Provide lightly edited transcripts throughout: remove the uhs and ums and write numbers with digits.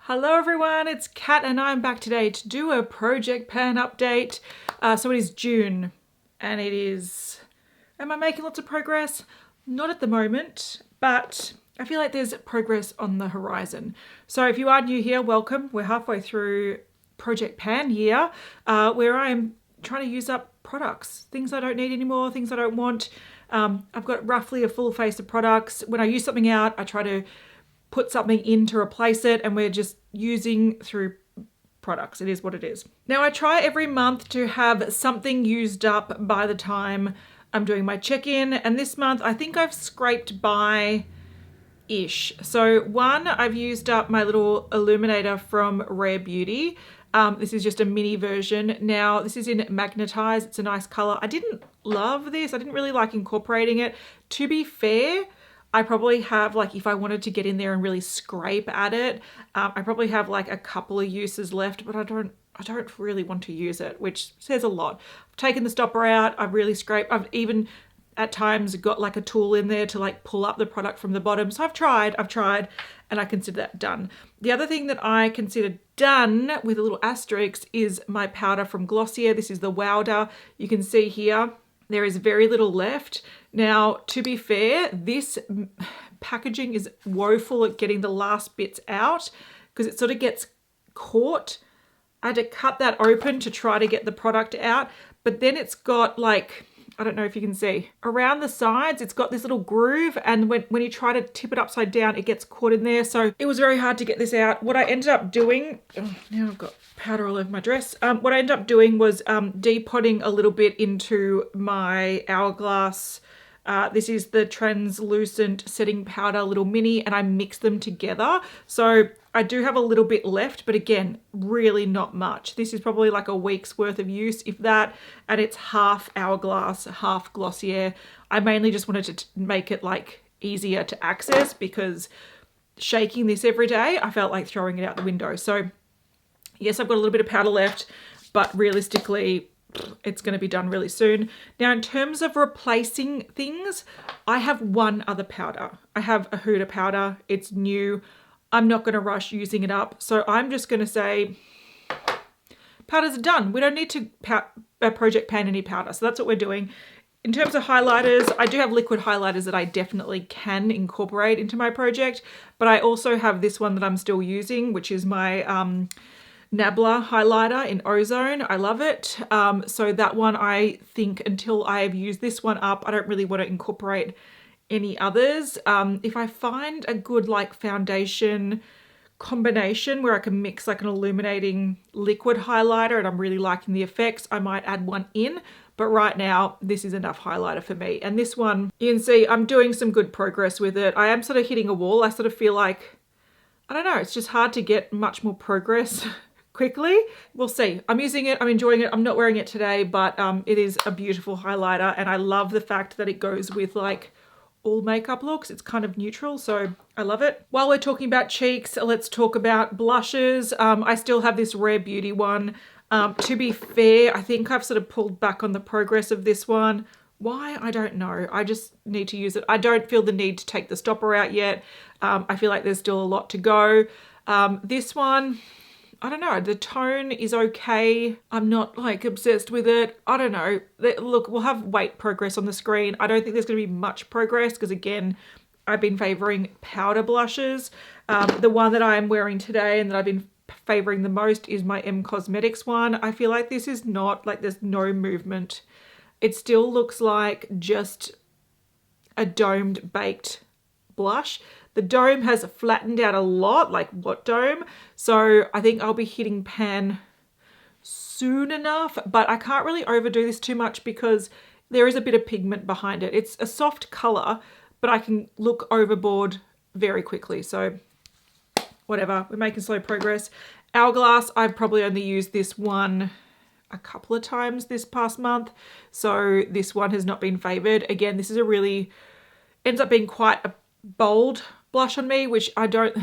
Hello everyone, it's Kat and I'm back today to do a project pan update. So it is June and it is... Am I making lots of progress? Not at the moment, but I feel like there's progress on the horizon. So if you are new here, welcome. We're halfway through project pan year, where I'm trying to use up products. Things I don't need anymore, things I don't want. I've got roughly a full face of products. When I use something out, I try to put something in to replace it, and we're just using through products. It is what it is. Now I try every month to have something used up by the time I'm doing my check-in, and this month I think I've scraped by ish. So one, I've used up my little illuminator from Rare Beauty. This is just a mini version. Now this is in Magnetize. It's a nice color. I didn't love this. I didn't really like incorporating it. To be fair, I probably have, like, if I wanted to get in there and really scrape at it, I probably have like a couple of uses left, but I don't really want to use it, which says a lot. I've taken the stopper out. I've really scraped. I've even at times got like a tool in there to like pull up the product from the bottom. So I've tried, and I consider that done. The other thing that I consider done with a little asterisk is my powder from Glossier. This is the Wowder. You can see here, there is very little left. Now, to be fair, this packaging is woeful at getting the last bits out because it sort of gets caught. I had to cut that open to try to get the product out, but then it's got like, I don't know if you can see, around the sides, it's got this little groove, and when you try to tip it upside down, it gets caught in there. So it was very hard to get this out. What I ended up doing, now I've got powder all over my dress. What I ended up doing was depotting a little bit into my Hourglass. This is the translucent setting powder little mini, and I mix them together. So I do have a little bit left, but again, really not much. This is probably like a week's worth of use, if that, and it's half Hourglass, half Glossier. I mainly just wanted to make it like easier to access because shaking this every day, I felt like throwing it out the window. So yes, I've got a little bit of powder left, but realistically, it's going to be done really soon. Now, in terms of replacing things, I have one other powder. I have a Huda powder. It's new. I'm not going to rush using it up. So I'm just going to say powders are done. We don't need to project pan any powder. So that's what we're doing. In terms of highlighters, I do have liquid highlighters that I definitely can incorporate into my project. But I also have this one that I'm still using, which is my Nabla highlighter in Ozone. I love it. So that one, I think until I've used this one up, I don't really want to incorporate any others. If I find a good like foundation combination where I can mix like an illuminating liquid highlighter and I'm really liking the effects, I might add one in. But right now, this is enough highlighter for me. And this one, you can see I'm doing some good progress with it. I am sort of hitting a wall. I sort of feel like, I don't know, it's just hard to get much more progress quickly. We'll see. I'm using it. I'm enjoying it. I'm not wearing it today, but it is a beautiful highlighter. And I love the fact that it goes with like all makeup looks. It's kind of neutral, so I love it. While we're talking about cheeks, let's talk about blushes. I still have this Rare Beauty one. To be fair, I think I've sort of pulled back on the progress of this one. Why? I don't know. I just need to use it. I don't feel the need to take the stopper out yet. I feel like there's still a lot to go. This one, I don't know, the tone is okay. I'm not like obsessed with it. I don't know. Look, we'll have weight progress on the screen. I don't think there's going to be much progress because again, I've been favoring powder blushes. The one that I'm wearing today and that I've been favoring the most is my M Cosmetics one. I feel like this is not, like there's no movement. It still looks like just a domed baked blush. The dome has flattened out a lot, like what dome? So I think I'll be hitting pan soon enough, but I can't really overdo this too much because there is a bit of pigment behind it. It's a soft color, but I can look overboard very quickly. So whatever, we're making slow progress. Hourglass, I've probably only used this one a couple of times this past month. So this one has not been favored. Again, this is a really, ends up being quite a bold blush on me, which I don't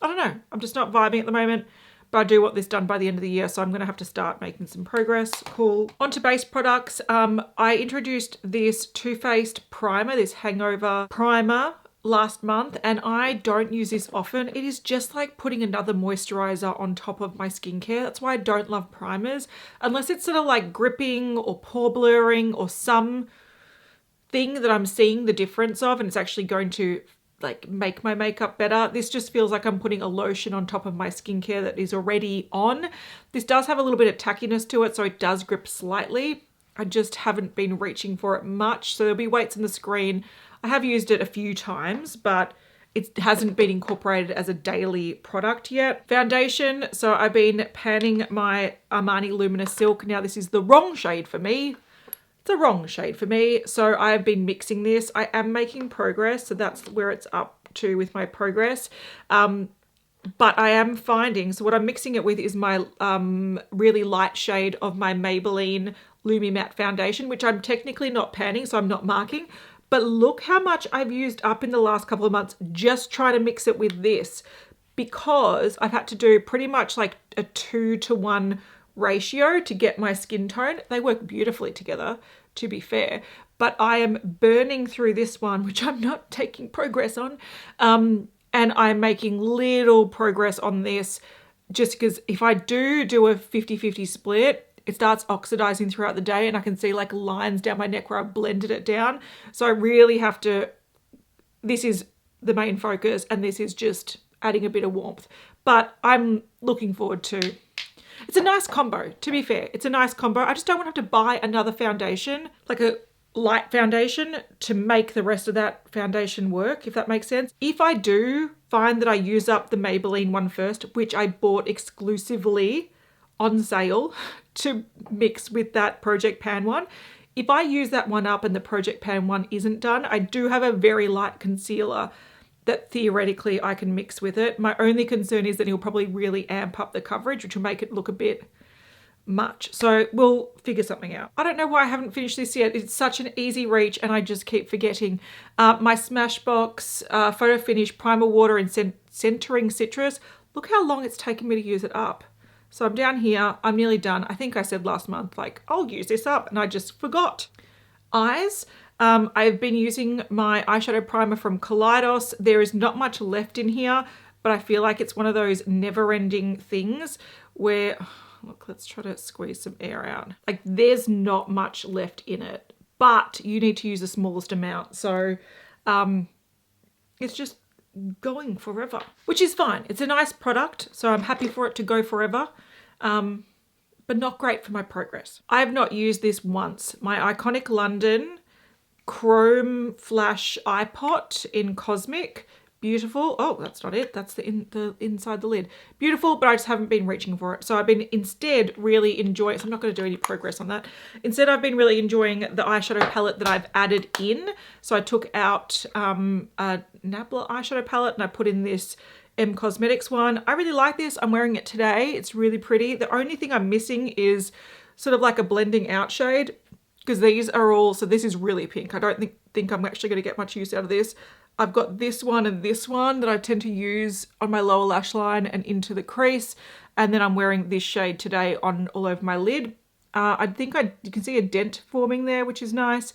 know. I'm just not vibing at the moment, but I do want this done by the end of the year. So I'm going to have to start making some progress. Cool. Onto base products. I introduced this Too Faced primer, this Hangover primer last month and I don't use this often. It is just like putting another moisturizer on top of my skincare. That's why I don't love primers unless it's sort of like gripping or pore blurring or some thing that I'm seeing the difference of and it's actually going to like make my makeup better. This just feels like I'm putting a lotion on top of my skincare that is already on. This does have a little bit of tackiness to it, so it does grip slightly. I just haven't been reaching for it much, so there'll be weights on the screen. I have used it a few times, but it hasn't been incorporated as a daily product yet. Foundation, so I've been panning my Armani Luminous Silk. Now this is the wrong shade for me. It's the wrong shade for me, so I've been mixing this. I am making progress, so that's where it's up to with my progress. But I am finding, so what I'm mixing it with is my really light shade of my Maybelline Lumi Matte Foundation, which I'm technically not panning, so I'm not marking. But look how much I've used up in the last couple of months just trying to mix it with this, because I've had to do pretty much like a 2-to-1 ratio to get my skin tone. They work beautifully together, to be fair, but I am burning through this one, which I'm not taking progress on. And I'm making little progress on this just because if I do a 50-50 split, it starts oxidizing throughout the day and I can see like lines down my neck where I've blended it down. So I really have to, this is the main focus and this is just adding a bit of warmth. But I'm looking forward to, it's a nice combo, to be fair. It's a nice combo. I just don't want to have to buy another foundation, like a light foundation, to make the rest of that foundation work, if that makes sense. If I do find that I use up the Maybelline one first, which I bought exclusively on sale to mix with that Project Pan one, if I use that one up and the Project Pan one isn't done, I do have a very light concealer that theoretically I can mix with it. My only concern is that it'll probably really amp up the coverage, which will make it look a bit much. So we'll figure something out. I don't know why I haven't finished this yet. It's such an easy reach and I just keep forgetting. My Smashbox Photo Finish Primer Water and Centering Citrus. Look how long it's taken me to use it up. So I'm down here, I'm nearly done. I think I said last month, like, I'll use this up and I just forgot. Eyes, I've been using my eyeshadow primer from Kaleidos. There is not much left in here, but I feel like it's one of those never-ending things where, look, let's try to squeeze some air out. Like there's not much left in it, but you need to use the smallest amount. So it's just going forever, which is fine. It's a nice product, so I'm happy for it to go forever, but not great for my progress. I have not used this once. My Iconic London Chrome Flash Eye Pot in Cosmic. Beautiful. Oh, that's not it. That's the inside the lid. Beautiful, but I just haven't been reaching for it. So I've been instead really enjoying, so I'm not going to do any progress on that. Instead, I've been really enjoying the eyeshadow palette that I've added in. So I took out a Nabla eyeshadow palette and I put in this M Cosmetics one. I really like this. I'm wearing it today. It's really pretty. The only thing I'm missing is sort of like a blending out shade, because these are all, so this is really pink. I don't think I'm actually going to get much use out of this. I've got this one and this one that I tend to use on my lower lash line and into the crease. And then I'm wearing this shade today on all over my lid. I think you can see a dent forming there, which is nice.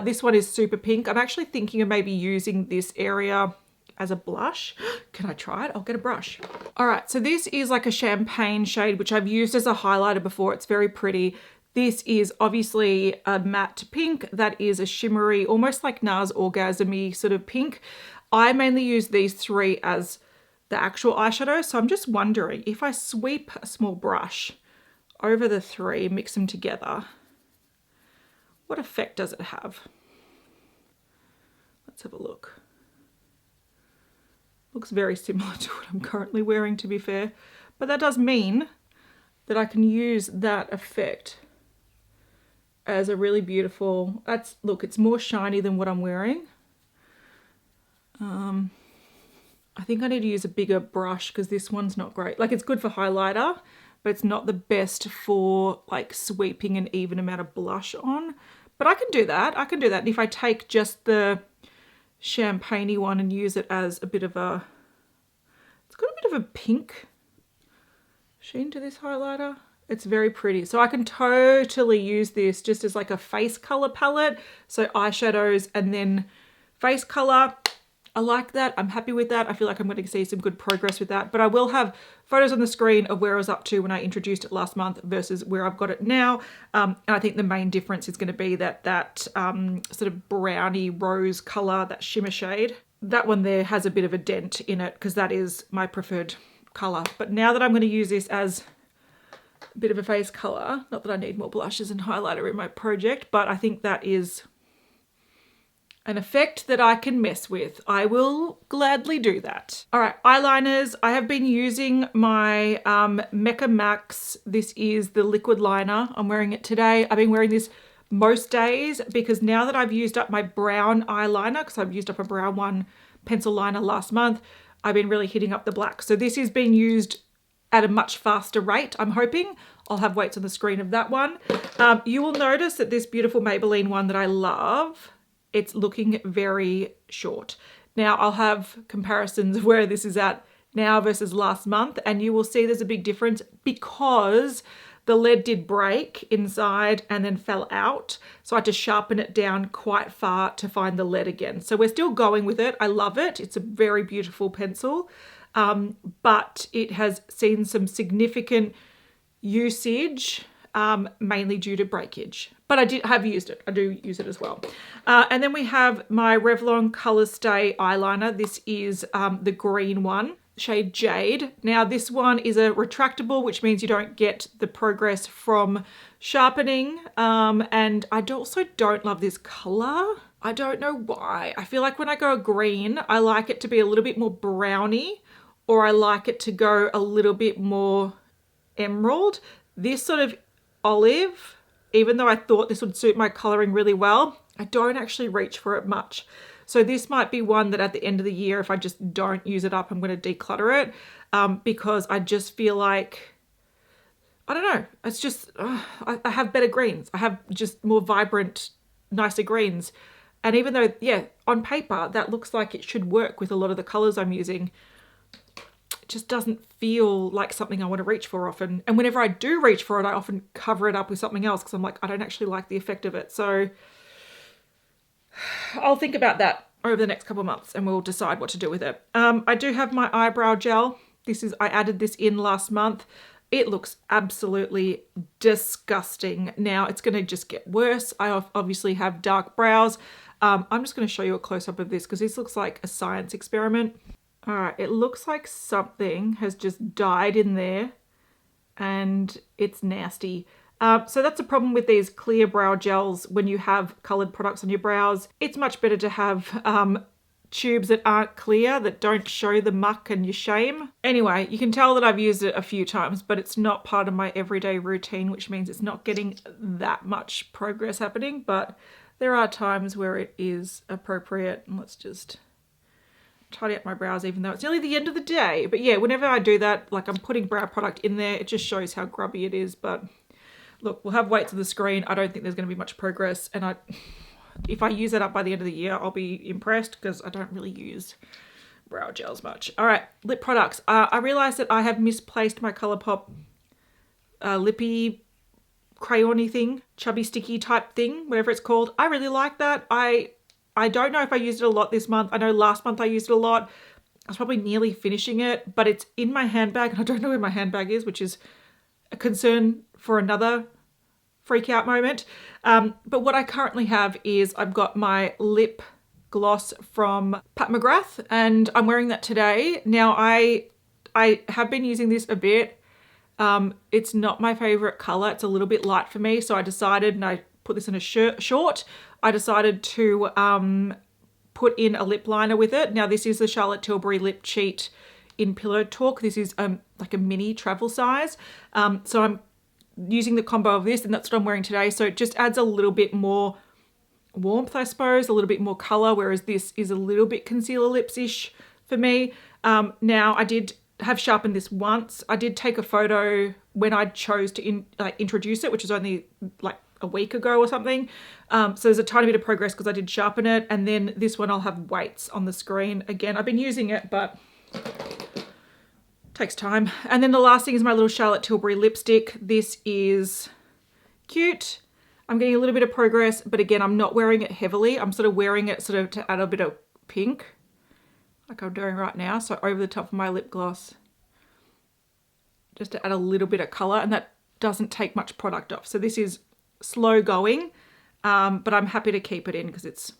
This one is super pink. I'm actually thinking of maybe using this area as a blush. Can I try it? I'll get a brush. All right, so this is like a champagne shade, which I've used as a highlighter before. It's very pretty. This is obviously a matte pink that is a shimmery, almost like NARS Orgasm-y sort of pink. I mainly use these three as the actual eyeshadow, so I'm just wondering if I sweep a small brush over the three, mix them together, what effect does it have? Let's have a look. Looks very similar to what I'm currently wearing, to be fair, but that does mean that I can use that effect as a really beautiful, look, it's more shiny than what I'm wearing. I think I need to use a bigger brush because this one's not great. Like it's good for highlighter, but it's not the best for like sweeping an even amount of blush on. But I can do that. I can do that. And if I take just the champagne-y one and use it as a bit of a, it's got a bit of a pink sheen to this highlighter. It's very pretty. So I can totally use this just as like a face color palette. So eyeshadows and then face color. I like that. I'm happy with that. I feel like I'm going to see some good progress with that. But I will have photos on the screen of where I was up to when I introduced it last month versus where I've got it now. And I think the main difference is going to be that sort of browny rose colour, that shimmer shade. That one there has a bit of a dent in it because that is my preferred colour. But now that I'm going to use this as a bit of a face colour, not that I need more blushes and highlighter in my project, but I think that is an effect that I can mess with. I will gladly do that. All right, eyeliners. I have been using my Mecca Max. This is the liquid liner. I'm wearing it today. I've been wearing this most days because now that I've used up my brown eyeliner, because I've used up a brown one pencil liner last month, I've been really hitting up the black. So this is being used at a much faster rate, I'm hoping. I'll have weights on the screen of that one. You will notice that this beautiful Maybelline one that I love, it's looking very short. Now I'll have comparisons of where this is at now versus last month, and you will see there's a big difference because the lead did break inside and then fell out. So I had to sharpen it down quite far to find the lead again. So we're still going with it. I love it. It's a very beautiful pencil, but it has seen some significant usage, mainly due to breakage. But I have used it. I do use it as well. And then we have my Revlon Colorstay eyeliner. This is the green one, shade Jade. Now this one is a retractable, which means you don't get the progress from sharpening. And I also don't love this color. I don't know why. I feel like when I go green, I like it to be a little bit more browny, or I like it to go a little bit more emerald. This sort of olive, even though I thought this would suit my coloring really well, I don't actually reach for it much. So this might be one that at the end of the year, if I just don't use it up, I'm going to declutter it because I just feel like, I don't know, it's just, I have better greens. I have just more vibrant, nicer greens. And even though, yeah, on paper, that looks like it should work with a lot of the colors I'm using, it just doesn't feel like something I want to reach for often. And whenever I do reach for it, I often cover it up with something else because I'm like, I don't actually like the effect of it. So I'll think about that over the next couple of months and we'll decide what to do with it. I do have my eyebrow gel. I added this in last month. It looks absolutely disgusting. Now it's going to just get worse. I obviously have dark brows. I'm just going to show you a close-up of this because this looks like a science experiment. All right, it looks like something has just died in there and it's nasty. So that's a problem with these clear brow gels when you have colored products on your brows. It's much better to have tubes that aren't clear, that don't show the muck and your shame. Anyway, you can tell that I've used it a few times, but it's not part of my everyday routine, which means it's not getting that much progress happening, but there are times where it is appropriate. And let's just tidy up my brows, even though it's nearly the end of the day. But yeah, whenever I do that, like I'm putting brow product in there, it just shows how grubby it is. But look, we'll have weights on the screen. I don't think there's going to be much progress. And if I use that up by the end of the year, I'll be impressed because I don't really use brow gels much. All right, lip products. I realized that I have misplaced my Colourpop lippy crayon-y thing, chubby sticky type thing, whatever it's called. I really like that. I don't know if I used it a lot this month. I know last month I used it a lot. I was probably nearly finishing it, but it's in my handbag and I don't know where my handbag is, which is a concern for another freak out moment. But what I currently have is I've got my lip gloss from McGrath and I'm wearing that today. Now I have been using this a bit. It's not my favorite color. It's a little bit light for me. So I decided, and I put this in a short, I decided to put in a lip liner with it. Now this is the Charlotte Tilbury Lip Cheat in Pillow Talk. This is like a mini travel size. So I'm using the combo of this and that's what I'm wearing today. So it just adds a little bit more warmth, I suppose, a little bit more color, whereas this is a little bit concealer lips-ish for me. Now I did have sharpened this once. I did take a photo when I chose to introduce it, which was only like a week ago or something. So there's a tiny bit of progress because I did sharpen it. And then this one I'll have weights on the screen. Again, I've been using it, but takes time. And then the last thing is my little Charlotte Tilbury lipstick. This is cute. I'm getting a little bit of progress, but again, I'm not wearing it heavily. I'm sort of wearing it sort of to add a bit of pink like I'm doing right now. So over the top of my lip gloss, just to add a little bit of colour, and that doesn't take much product off. So this is slow going, but I'm happy to keep it in because it's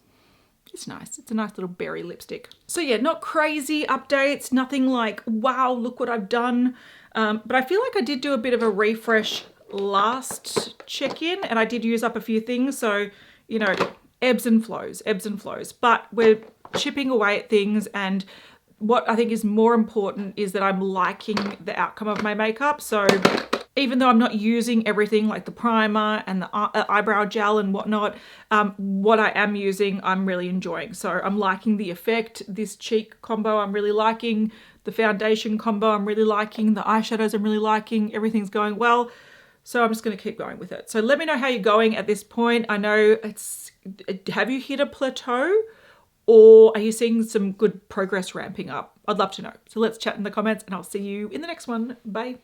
nice. It's a nice little berry lipstick. So yeah, not crazy updates, nothing like, wow, look what I've done. But I feel like I did do a bit of a refresh last check-in, and I did use up a few things. So, you know, ebbs and flows, but we're chipping away at things. And what I think is more important is that I'm liking the outcome of my makeup. So even though I'm not using everything like the primer and the eyebrow gel and whatnot, what I am using, I'm really enjoying. So I'm liking the effect. This cheek combo, I'm really liking. The foundation combo, I'm really liking. The eyeshadows, I'm really liking. Everything's going well. So I'm just going to keep going with it. So let me know how you're going at this point. I know have you hit a plateau, or are you seeing some good progress ramping up? I'd love to know. So let's chat in the comments, and I'll see you in the next one. Bye.